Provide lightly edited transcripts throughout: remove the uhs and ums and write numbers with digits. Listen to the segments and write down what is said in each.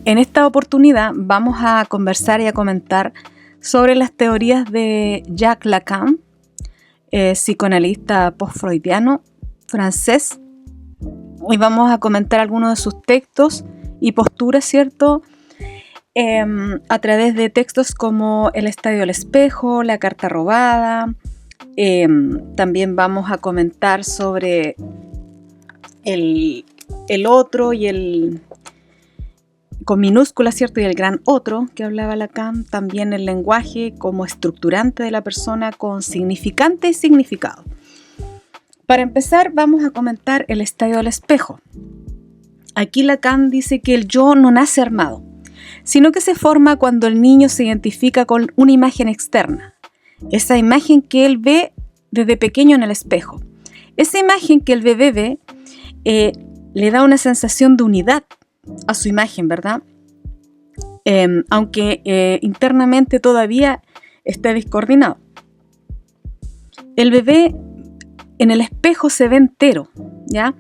En esta oportunidad vamos a conversar y a comentar sobre las teorías de Jacques Lacan, psicoanalista post-freudiano francés, y vamos a comentar algunos de sus textos y posturas, ¿cierto? A través de textos como El estadio del espejo, La carta robada. También vamos a comentar sobre el otro y el con minúsculas, ¿cierto? Y el gran otro que hablaba Lacan. También el lenguaje como estructurante de la persona con significante y significado. Para empezar, vamos a comentar El estadio del espejo. Aquí Lacan dice que el yo no nace armado, sino que se forma cuando el niño se identifica con una imagen externa, esa imagen que él ve desde pequeño en el espejo. Esa imagen que el bebé ve le da una sensación de unidad a su imagen, ¿verdad? Aunque internamente todavía esté descoordinado. El bebé en el espejo se ve entero, ¿ya?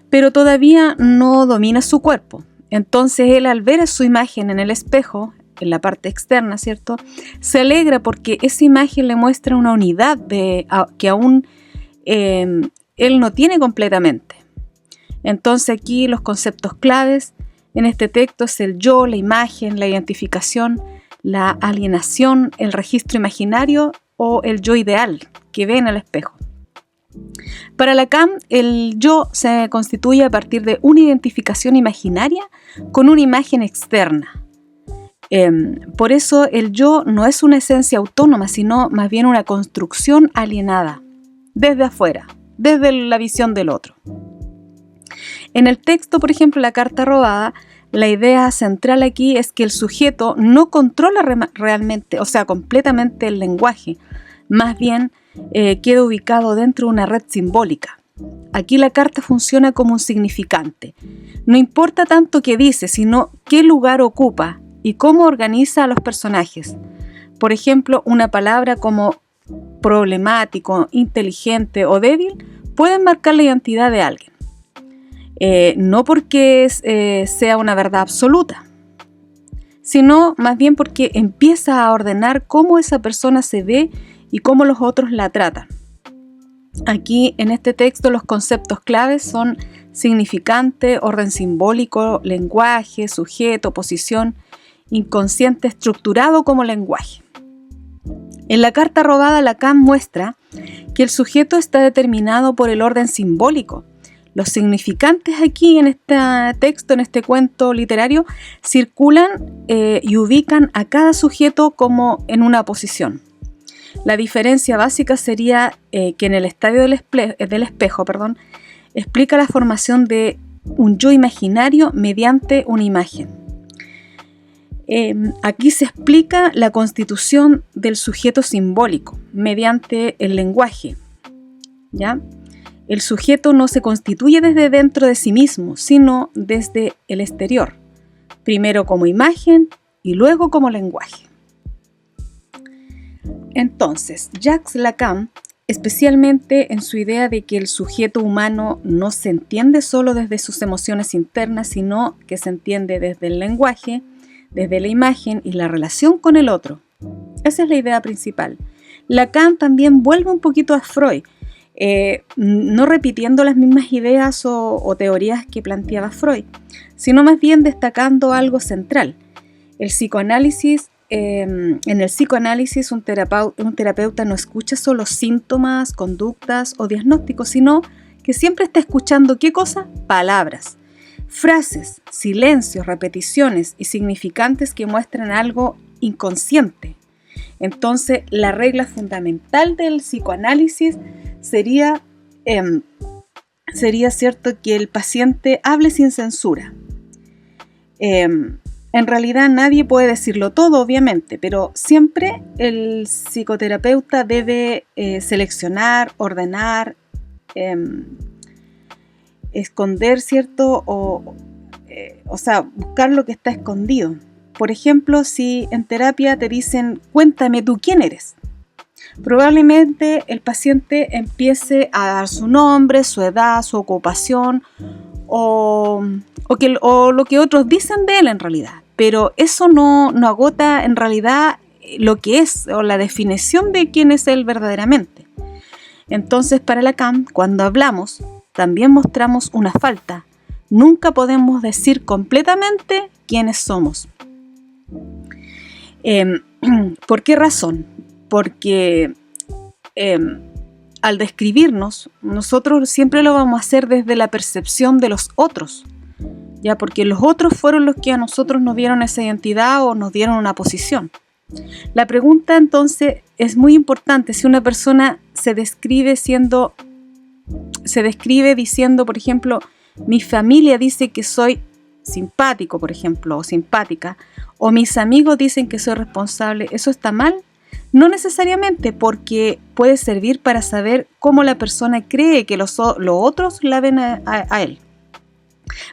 Pero todavía no domina su cuerpo. Entonces él, al ver a su imagen en el espejo, en la parte externa, ¿cierto?, se alegra porque esa imagen le muestra una unidad que aún él no tiene completamente. Entonces aquí los conceptos claves en este texto es el yo, la imagen, la identificación, la alienación, el registro imaginario o el yo ideal que ve en el espejo. Para Lacan, el yo se constituye a partir de una identificación imaginaria con una imagen externa. Por eso el yo no es una esencia autónoma, sino más bien una construcción alienada, desde afuera, desde la visión del otro. En el texto, por ejemplo, La carta robada, la idea central aquí es que el sujeto no controla realmente, o sea, completamente el lenguaje, más bien queda ubicado dentro de una red simbólica. Aquí la carta funciona como un significante. No importa tanto qué dice, sino qué lugar ocupa y cómo organiza a los personajes. Por ejemplo, una palabra como problemático, inteligente o débil pueden marcar la identidad de alguien. No porque sea una verdad absoluta, sino más bien porque empieza a ordenar cómo esa persona se ve y cómo los otros la tratan. Aquí en este texto los conceptos claves son significante, orden simbólico, lenguaje, sujeto, posición, inconsciente estructurado como lenguaje. En La carta robada, Lacan muestra que el sujeto está determinado por el orden simbólico. Los significantes aquí en este texto, en este cuento literario, circulan y ubican a cada sujeto como en una posición. La diferencia básica sería que en el estadio del espejo, explica la formación de un yo imaginario mediante una imagen. Aquí se explica la constitución del sujeto simbólico mediante el lenguaje, ¿ya? El sujeto no se constituye desde dentro de sí mismo, sino desde el exterior, primero como imagen y luego como lenguaje. Entonces, Jacques Lacan, especialmente en su idea de que el sujeto humano no se entiende solo desde sus emociones internas, sino que se entiende desde el lenguaje, desde la imagen y la relación con el otro. Esa es la idea principal. Lacan también vuelve un poquito a Freud, no repitiendo las mismas ideas o teorías que planteaba Freud, sino más bien destacando algo central. El psicoanálisis, en el psicoanálisis un terapeuta no escucha solo síntomas, conductas o diagnósticos, sino que siempre está escuchando ¿qué cosa? Palabras, frases, silencios, repeticiones y significantes que muestran algo inconsciente. Entonces, la regla fundamental del psicoanálisis sería cierto que el paciente hable sin censura. En realidad nadie puede decirlo todo, obviamente, pero siempre el psicoterapeuta debe seleccionar, ordenar, esconder, ¿cierto? O sea, buscar lo que está escondido. Por ejemplo, si en terapia te dicen, cuéntame tú quién eres, probablemente el paciente empiece a dar su nombre, su edad, su ocupación o lo que otros dicen de él en realidad. pero eso no agota en realidad lo que es o la definición de quién es él verdaderamente. Entonces, para Lacan, cuando hablamos, también mostramos una falta. Nunca podemos decir completamente quiénes somos. ¿Por qué razón? Porque al describirnos, nosotros siempre lo vamos a hacer desde la percepción de los otros, ya, porque los otros fueron los que a nosotros nos dieron esa identidad o nos dieron una posición. La pregunta entonces es muy importante. Si una persona se describe diciendo, por ejemplo, mi familia dice que soy simpático, por ejemplo, o simpática, o mis amigos dicen que soy responsable, ¿eso está mal? No necesariamente, porque puede servir para saber cómo la persona cree que los otros la ven a él.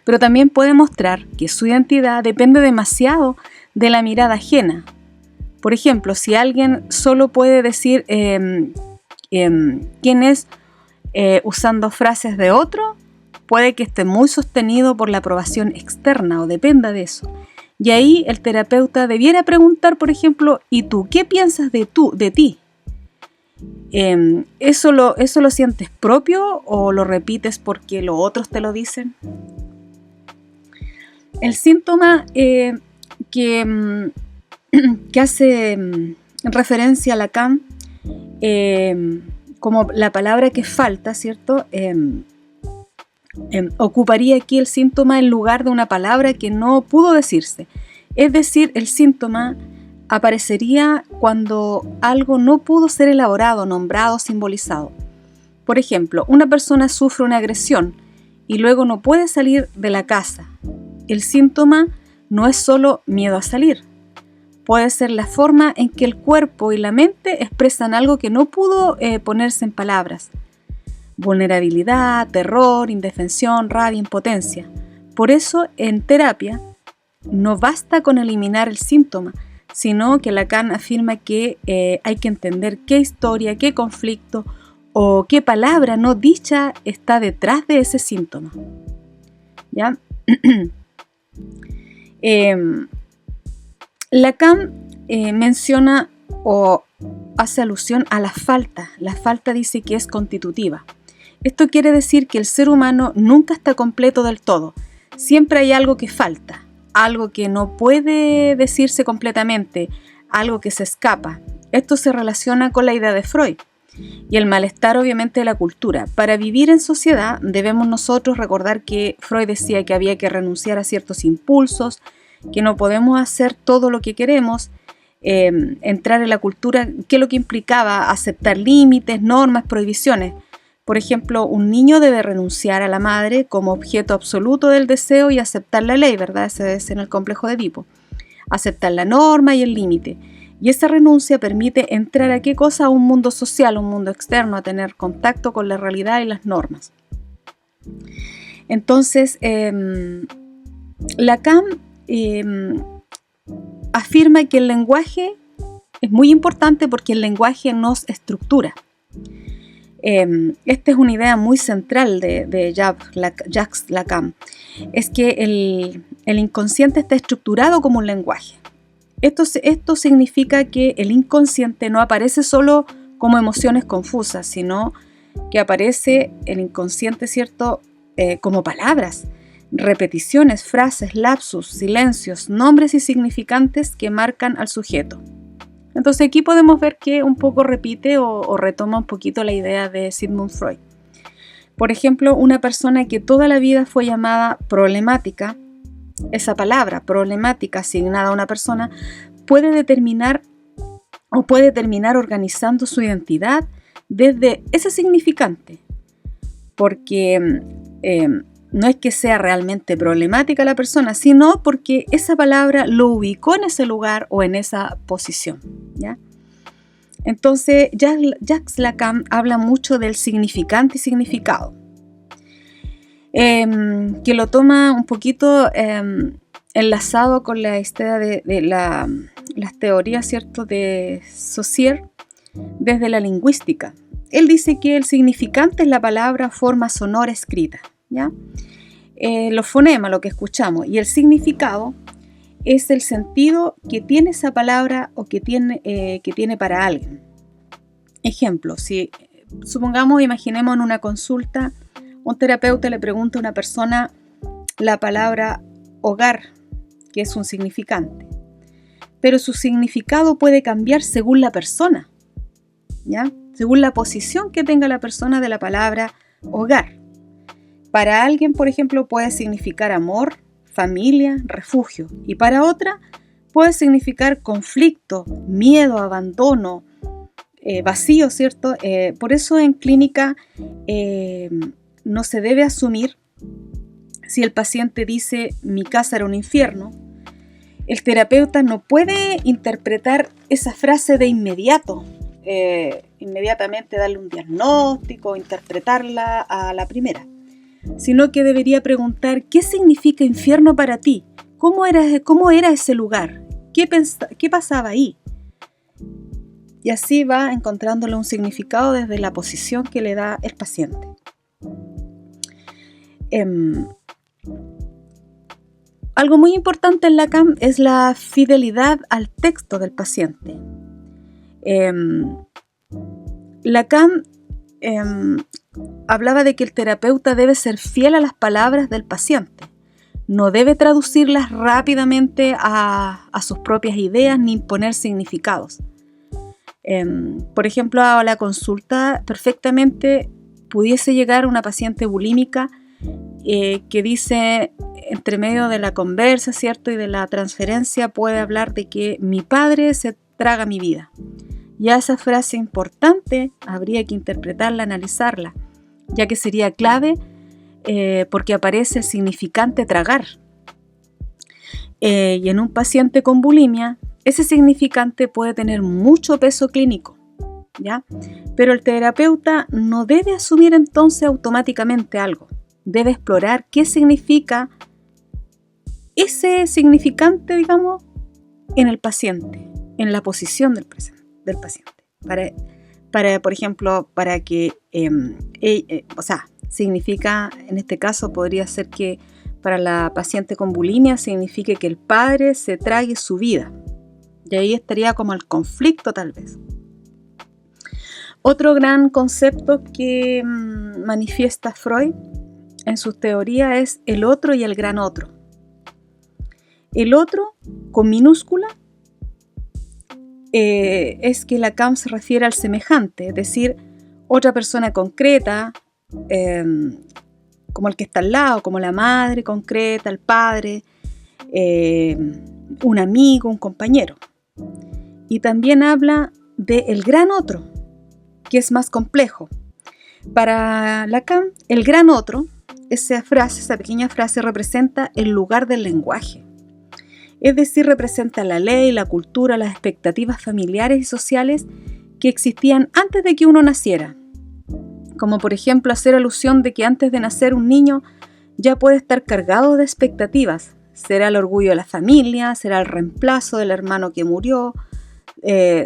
Pero también puede mostrar que su identidad depende demasiado de la mirada ajena. Por ejemplo, si alguien solo puede decir quién es usando frases de otro, puede que esté muy sostenido por la aprobación externa o dependa de eso. Y ahí el terapeuta debiera preguntar, por ejemplo, ¿y tú qué piensas de ti? ¿Eso lo sientes propio o lo repites porque los otros te lo dicen? El síntoma que hace referencia a Lacan como la palabra que falta, ¿cierto? Ocuparía aquí el síntoma en lugar de una palabra que no pudo decirse. Es decir, el síntoma aparecería cuando algo no pudo ser elaborado, nombrado, simbolizado. Por ejemplo, una persona sufre una agresión y luego no puede salir de la casa. El síntoma no es solo miedo a salir. Puede ser la forma en que el cuerpo y la mente expresan algo que no pudo ponerse en palabras. Vulnerabilidad, terror, indefensión, rabia, impotencia. Por eso, en terapia, no basta con eliminar el síntoma, sino que Lacan afirma que hay que entender qué historia, qué conflicto o qué palabra no dicha está detrás de ese síntoma. ¿Ya? Lacan menciona o hace alusión a la falta. La falta dice que es constitutiva. Esto quiere decir que el ser humano nunca está completo del todo. Siempre hay algo que falta, algo que no puede decirse completamente, algo que se escapa. Esto se relaciona con la idea de Freud y el malestar obviamente de la cultura. Para vivir en sociedad debemos nosotros recordar que Freud decía que había que renunciar a ciertos impulsos, que no podemos hacer todo lo que queremos, entrar en la cultura, que es lo que implicaba aceptar límites, normas, prohibiciones. Por ejemplo, un niño debe renunciar a la madre como objeto absoluto del deseo y aceptar la ley, ¿verdad? Ese es en el complejo de Edipo. Aceptar la norma y el límite. Y esa renuncia permite entrar a qué cosa, a un mundo social, un mundo externo, a tener contacto con la realidad y las normas. Entonces, Lacan afirma que el lenguaje es muy importante porque el lenguaje nos estructura. Esta es una idea muy central de Jacques Lacan, es que el inconsciente está estructurado como un lenguaje. Esto significa que el inconsciente no aparece solo como emociones confusas, sino que aparece el inconsciente, ¿cierto?, como palabras, repeticiones, frases, lapsus, silencios, nombres y significantes que marcan al sujeto. Entonces aquí podemos ver que un poco repite o retoma un poquito la idea de Sigmund Freud. Por ejemplo, una persona que toda la vida fue llamada problemática, esa palabra problemática asignada a una persona puede terminar organizando su identidad desde ese significante, porque no es que sea realmente problemática la persona, sino porque esa palabra lo ubicó en ese lugar o en esa posición, ¿ya? Entonces, Jacques Lacan habla mucho del significante y significado, que lo toma un poquito enlazado con la idea de las teorías, ¿cierto?, de Saussure desde la lingüística. Él dice que el significante es la palabra forma sonora escrita, ¿ya? Los fonemas, lo que escuchamos, y el significado es el sentido que tiene esa palabra o que tiene para alguien. Ejemplo, si supongamos, imaginemos en una consulta, un terapeuta le pregunta a una persona la palabra hogar, que es un significante, pero su significado puede cambiar según la persona, ¿ya? Según la posición que tenga la persona de la palabra hogar. Para alguien, por ejemplo, puede significar amor, familia, refugio, y para otra puede significar conflicto, miedo, abandono, vacío, ¿cierto? Por eso en clínica no se debe asumir, si el paciente dice mi casa era un infierno, el terapeuta no puede interpretar esa frase de inmediato, inmediatamente darle un diagnóstico, interpretarla a la primera, sino que debería preguntar ¿qué significa infierno para ti? ¿Cómo era ese lugar? ¿Qué pasaba ahí? Y así va encontrándole un significado desde la posición que le da el paciente. Algo muy importante en Lacan es la fidelidad al texto del paciente. Lacan hablaba de que el terapeuta debe ser fiel a las palabras del paciente. No debe traducirlas rápidamente a sus propias ideas ni imponer significados. Por ejemplo, a la consulta perfectamente pudiese llegar una paciente bulímica que dice, entre medio de la conversa, ¿cierto? Y de la transferencia, puede hablar de que mi padre se traga mi vida. Ya esa frase importante habría que interpretarla, analizarla, ya que sería clave porque aparece el significante tragar. Y en un paciente con bulimia, ese significante puede tener mucho peso clínico, ¿ya? Pero el terapeuta no debe asumir entonces automáticamente algo. Debe explorar qué significa ese significante, digamos, en el paciente, en la posición del paciente. Por ejemplo, para que, significa, en este caso podría ser que para la paciente con bulimia signifique que el padre se trague su vida. Y ahí estaría como el conflicto tal vez. Otro gran concepto que manifiesta Freud en sus teorías es el otro y el gran otro. El otro, con minúscula, es que Lacan se refiere al semejante, es decir, otra persona concreta, como el que está al lado, como la madre concreta, el padre, un amigo, un compañero. Y también habla del gran otro, que es más complejo. Para Lacan, el gran otro, esa pequeña frase representa el lugar del lenguaje. Es decir, representa la ley, la cultura, las expectativas familiares y sociales que existían antes de que uno naciera. Como por ejemplo hacer alusión de que antes de nacer un niño ya puede estar cargado de expectativas. Será el orgullo de la familia, será el reemplazo del hermano que murió,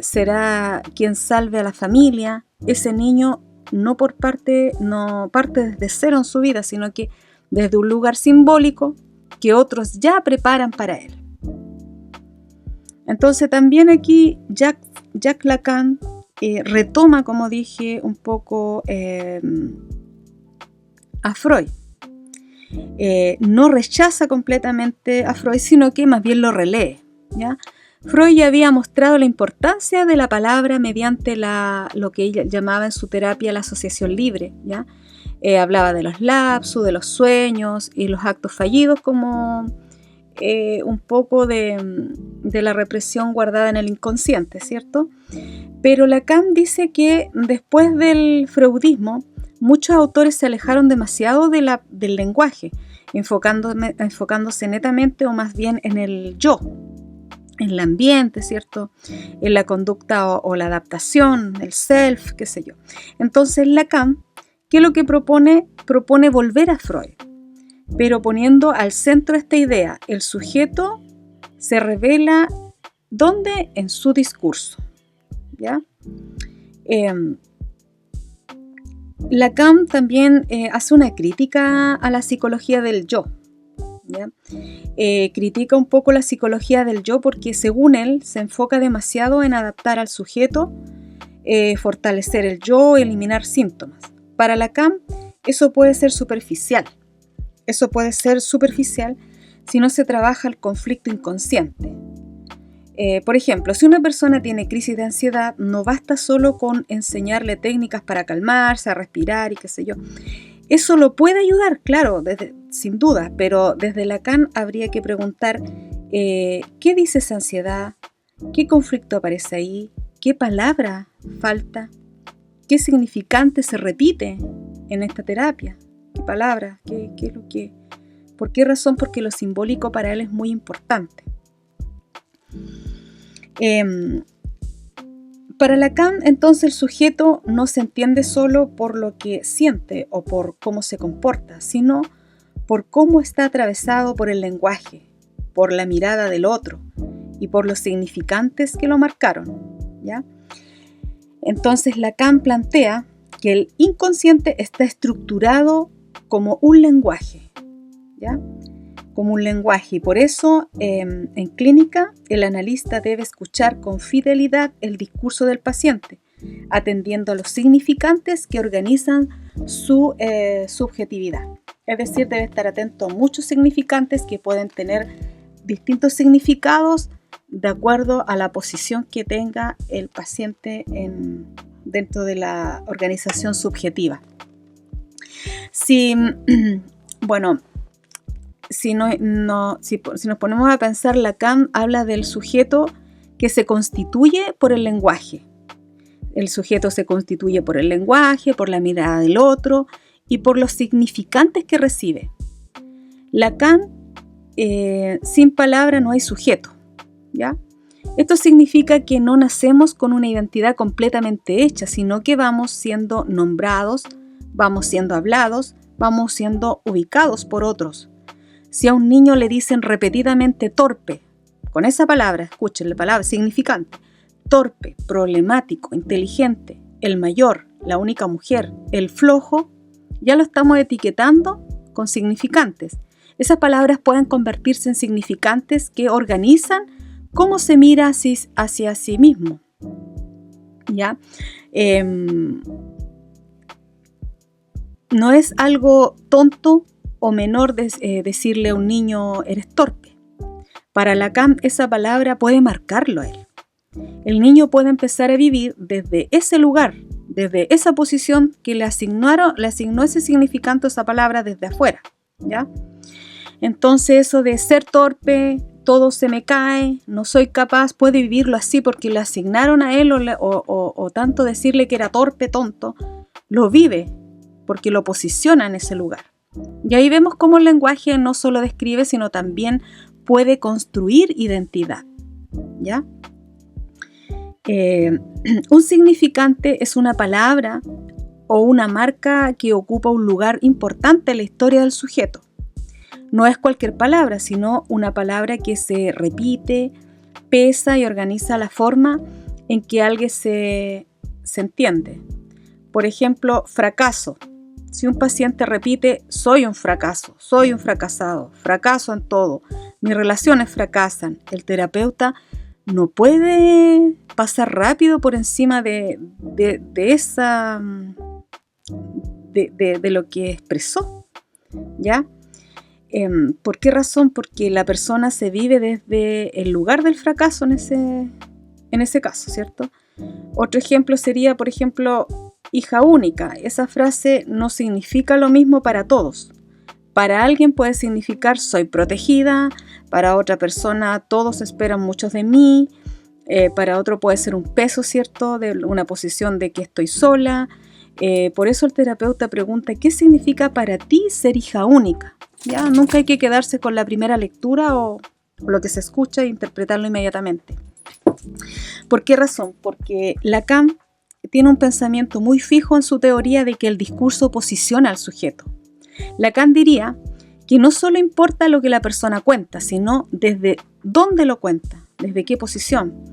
será quien salve a la familia. Ese niño no parte desde cero en su vida, sino que desde un lugar simbólico que otros ya preparan para él. Entonces también aquí Jacques Lacan retoma, como dije, un poco a Freud. No rechaza completamente a Freud, sino que más bien lo relee, ¿ya? Freud ya había mostrado la importancia de la palabra mediante lo que ella llamaba en su terapia la asociación libre, ¿ya? Hablaba de los lapsus, de los sueños y los actos fallidos como un poco de la represión guardada en el inconsciente, ¿cierto? Pero Lacan dice que después del freudismo, muchos autores se alejaron demasiado del lenguaje, enfocándose netamente o más bien en el yo, en el ambiente, ¿cierto? En la conducta o la adaptación, el self, qué sé yo. Entonces Lacan, ¿qué es lo que propone? Propone volver a Freud, pero poniendo al centro esta idea, el sujeto se revela ¿dónde? En su discurso, ¿ya? Lacan también hace una crítica a la psicología del yo, ¿ya? Critica un poco la psicología del yo porque, según él, se enfoca demasiado en adaptar al sujeto, fortalecer el yo, eliminar síntomas. Para Lacan, eso puede ser superficial. Si no se trabaja el conflicto inconsciente. Por ejemplo, si una persona tiene crisis de ansiedad, no basta solo con enseñarle técnicas para calmarse, a respirar y qué sé yo. Eso lo puede ayudar, claro, sin duda, pero desde Lacan habría que preguntar ¿qué dice esa ansiedad? ¿Qué conflicto aparece ahí? ¿Qué palabra falta? ¿Qué significante se repite en esta terapia? ¿Qué palabra? ¿Qué es lo que? ¿Por qué razón? Porque lo simbólico para él es muy importante. Para Lacan, entonces, el sujeto no se entiende solo por lo que siente o por cómo se comporta, sino por cómo está atravesado por el lenguaje, por la mirada del otro y por los significantes que lo marcaron, ¿ya? Entonces, Lacan plantea que el inconsciente está estructurado como un lenguaje, ¿ya? Como un lenguaje, y por eso en clínica el analista debe escuchar con fidelidad el discurso del paciente, atendiendo a los significantes que organizan su subjetividad. Es decir, debe estar atento a muchos significantes que pueden tener distintos significados de acuerdo a la posición que tenga el paciente dentro de la organización subjetiva. Si nos ponemos a pensar, Lacan habla del sujeto que se constituye por el lenguaje. El sujeto se constituye por el lenguaje, por la mirada del otro y por los significantes que recibe. Lacan, sin palabra no hay sujeto, ¿ya? Esto significa que no nacemos con una identidad completamente hecha, sino que vamos siendo nombrados, vamos siendo hablados, vamos siendo ubicados por otros. Si a un niño le dicen repetidamente torpe, con esa palabra, escuchen la palabra significante, torpe, problemático, inteligente, el mayor, la única mujer, el flojo, ya lo estamos etiquetando con significantes. Esas palabras pueden convertirse en significantes que organizan cómo se mira hacia sí mismo, ¿ya? No es algo tonto o menor decirle a un niño eres torpe. Para Lacan esa palabra puede marcarlo a él. El niño puede empezar a vivir desde ese lugar, desde esa posición que le asignó ese significante, esa palabra desde afuera, ¿ya? Entonces eso de ser torpe, todo se me cae, no soy capaz, puede vivirlo así porque le asignaron a él o tanto decirle que era torpe, tonto, lo vive porque lo posiciona en ese lugar. Y ahí vemos cómo el lenguaje no solo describe, sino también puede construir identidad, ¿ya? Un significante es una palabra o una marca que ocupa un lugar importante en la historia del sujeto. No es cualquier palabra, sino una palabra que se repite, pesa y organiza la forma en que alguien se entiende. Por ejemplo, fracaso. Si un paciente repite, soy un fracaso, soy un fracasado, fracaso en todo, mis relaciones fracasan, el terapeuta no puede pasar rápido por encima de lo que expresó, ¿ya? ¿Por qué razón? Porque la persona se vive desde el lugar del fracaso en ese caso, ¿cierto? Otro ejemplo sería, por ejemplo, hija única. Esa frase no significa lo mismo para todos. Para alguien puede significar soy protegida, para otra persona todos esperan mucho de mí, para otro puede ser un peso, ¿cierto? De una posición de que estoy sola. Por eso el terapeuta pregunta, ¿qué significa para ti ser hija única? Ya, nunca hay que quedarse con la primera lectura o lo que se escucha e interpretarlo inmediatamente. ¿Por qué razón? Porque Lacan tiene un pensamiento muy fijo en su teoría de que el discurso posiciona al sujeto. Lacan diría que no solo importa lo que la persona cuenta, sino desde dónde lo cuenta, desde qué posición.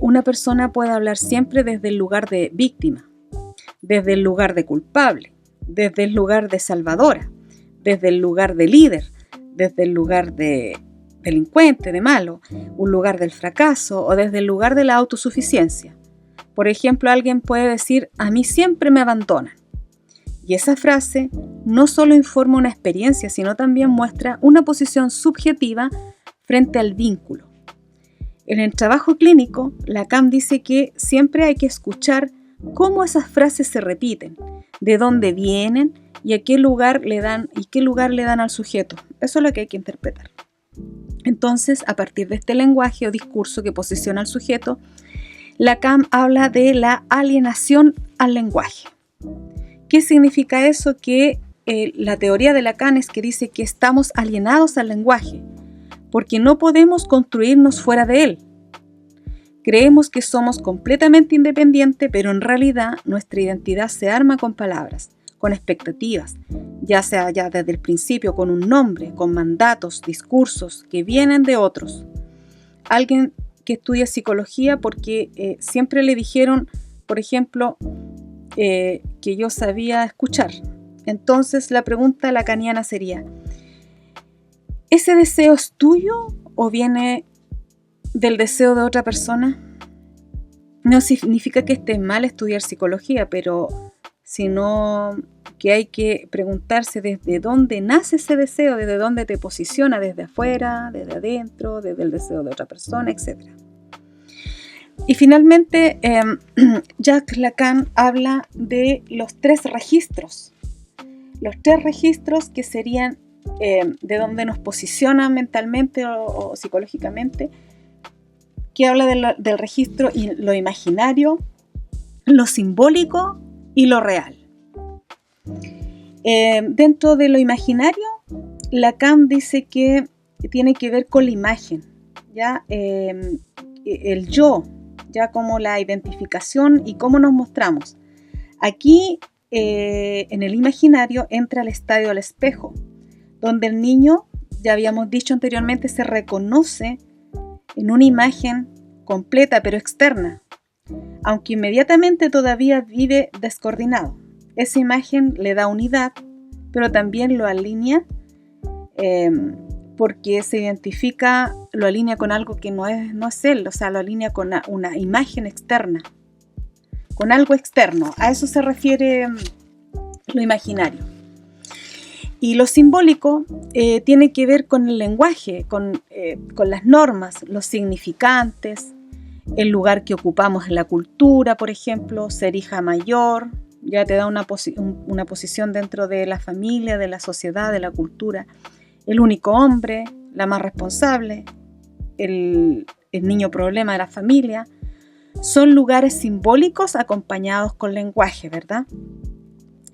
Una persona puede hablar siempre desde el lugar de víctima, desde el lugar de culpable, desde el lugar de salvadora, desde el lugar de líder, desde el lugar de delincuente, de malo, un lugar del fracaso o desde el lugar de la autosuficiencia. Por ejemplo, alguien puede decir, a mí siempre me abandonan. Y esa frase no solo informa una experiencia, sino también muestra una posición subjetiva frente al vínculo. En el trabajo clínico, Lacan dice que siempre hay que escuchar cómo esas frases se repiten, de dónde vienen y qué lugar le dan al sujeto. Eso es lo que hay que interpretar. Entonces, a partir de este lenguaje o discurso que posiciona al sujeto, Lacan habla de la alienación al lenguaje. ¿Qué significa eso? Que la teoría de Lacan es que dice que estamos alienados al lenguaje, porque no podemos construirnos fuera de él. Creemos que somos completamente independientes, pero en realidad nuestra identidad se arma con palabras, con expectativas, ya sea ya desde el principio con un nombre, con mandatos, discursos que vienen de otros. Alguien que estudia psicología porque siempre le dijeron, por ejemplo, que yo sabía escuchar. Entonces la pregunta lacaniana sería, ¿ese deseo es tuyo o viene del deseo de otra persona? No significa que esté mal estudiar psicología, pero sino que hay que preguntarse desde dónde nace ese deseo, desde dónde te posiciona, desde afuera, desde adentro, desde el deseo de otra persona, etc. Y finalmente, Jacques Lacan habla de los 3 registros. Los 3 registros que serían de donde nos posiciona mentalmente o psicológicamente, que habla del registro y lo imaginario, lo simbólico y lo real. Dentro de lo imaginario, Lacan dice que tiene que ver con la imagen, ¿ya? El yo, ya como la identificación y cómo nos mostramos. Aquí, en el imaginario, entra el estadio del espejo, donde el niño, ya habíamos dicho anteriormente, se reconoce en una imagen completa pero externa, aunque inmediatamente todavía vive descoordinado. Esa imagen le da unidad, pero también lo alinea porque se identifica, lo alinea con algo que no es él, o sea, lo alinea con una imagen externa, con algo externo. A eso se refiere lo imaginario. Y lo simbólico tiene que ver con el lenguaje, con las normas, los significantes, el lugar que ocupamos en la cultura, por ejemplo, ser hija mayor, ya te da una posición dentro de la familia, de la sociedad, de la cultura. El único hombre, la más responsable, el niño problema de la familia, son lugares simbólicos acompañados con lenguaje, ¿verdad?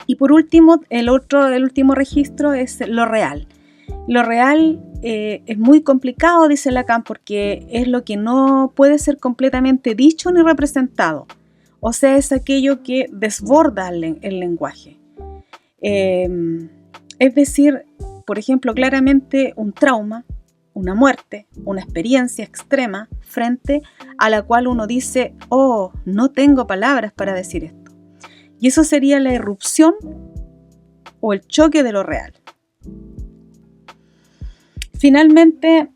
Y por último, el último registro es lo real. Lo real es muy complicado, dice Lacan, porque es lo que no puede ser completamente dicho ni representado. O sea, es aquello que desborda el lenguaje. Es decir, por ejemplo, claramente un trauma, una muerte, una experiencia extrema frente a la cual uno dice, oh, no tengo palabras para decir esto. Y eso sería la irrupción o el choque de lo real. Finalmente,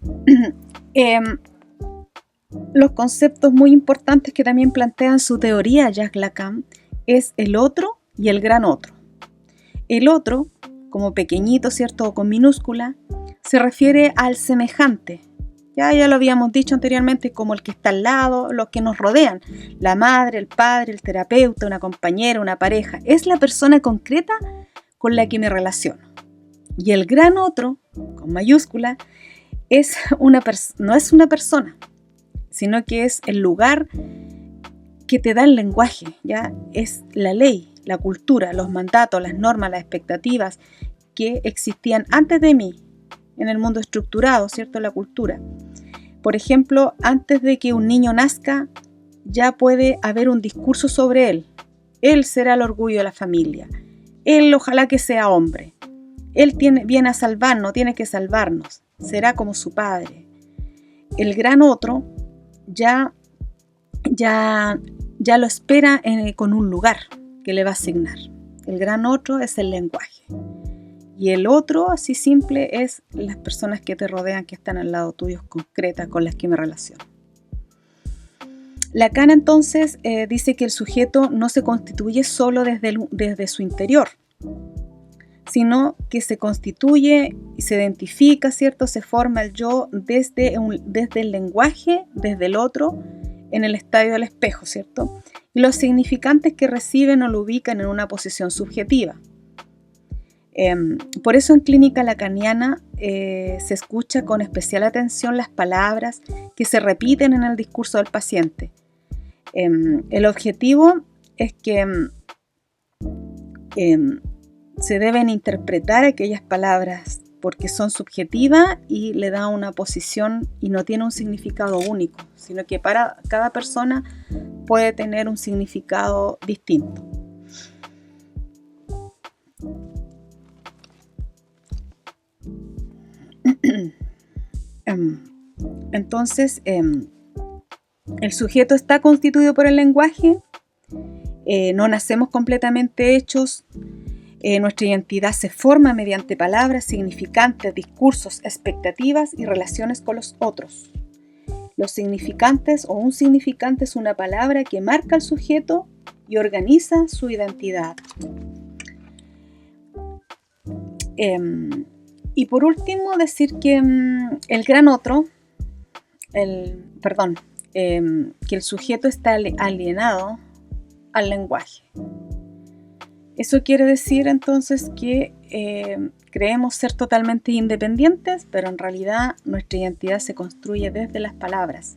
los conceptos muy importantes que también plantea en su teoría Jacques Lacan es el otro y el gran otro. El otro, como pequeñito, ¿cierto? O con minúscula, se refiere al semejante. Ya lo habíamos dicho anteriormente, como el que está al lado, los que nos rodean. La madre, el padre, el terapeuta, una compañera, una pareja. Es la persona concreta con la que me relaciono. Y el gran otro, con mayúscula, no es una persona, sino que es el lugar que te da el lenguaje, ¿ya? Es la ley, la cultura, los mandatos, las normas, las expectativas que existían antes de mí en el mundo estructurado, ¿cierto? La cultura. Por ejemplo, antes de que un niño nazca, ya puede haber un discurso sobre él. Él será el orgullo de la familia. Él ojalá que sea hombre. Él viene a salvarnos, tiene que salvarnos. Será como su padre. El gran otro ya lo espera con un lugar que le va a asignar. El gran otro es el lenguaje. Y el otro, así simple, es las personas que te rodean, que están al lado tuyo, concretas, con las que me relaciono. Lacan entonces dice que el sujeto no se constituye solo desde su interior, sino que se constituye y se identifica, ¿cierto? Se forma el yo desde el lenguaje, desde el otro, en el estadio del espejo, ¿cierto? Y los significantes que reciben o lo ubican en una posición subjetiva. Por eso en clínica lacaniana se escucha con especial atención las palabras que se repiten en el discurso del paciente. El objetivo es que se deben interpretar aquellas palabras porque son subjetivas y le da una posición y no tiene un significado único, sino que para cada persona puede tener un significado distinto. Entonces, el sujeto está constituido por el lenguaje, no nacemos completamente hechos, nuestra identidad se forma mediante palabras, significantes, discursos, expectativas y relaciones con los otros. Los significantes o un significante es una palabra que marca al sujeto y organiza su identidad. Y por último decir que el gran otro, que el sujeto está alienado al lenguaje. Eso quiere decir entonces que creemos ser totalmente independientes, pero en realidad nuestra identidad se construye desde las palabras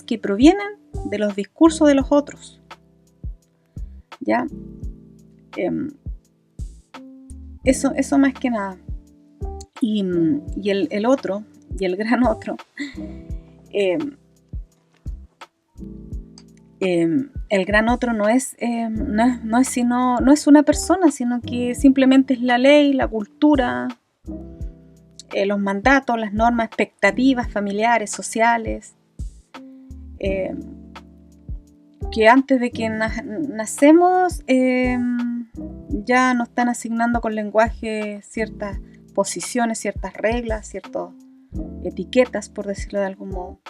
que provienen de los discursos de los otros. ¿Ya? Eso más que nada. Y el otro, y el gran otro, el gran otro no es una persona, sino que simplemente es la ley, la cultura, los mandatos, las normas, expectativas familiares, sociales, que antes de que nacemos ya nos están asignando con lenguaje ciertas posiciones, ciertas reglas, ciertas etiquetas, por decirlo de algún modo.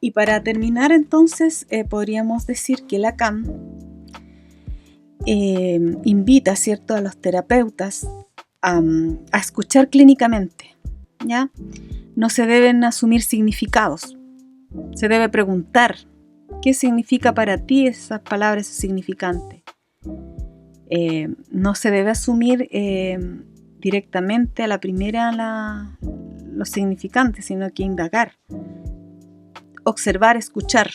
Y para terminar entonces podríamos decir que Lacan invita, ¿cierto?, a los terapeutas a escuchar clínicamente, ¿ya? No se deben asumir significados, se debe preguntar qué significa para ti esas palabras, ese significante. No se debe asumir directamente a la primera los significantes, sino que indagar, observar, escuchar,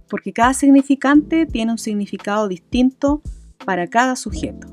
porque cada significante tiene un significado distinto para cada sujeto.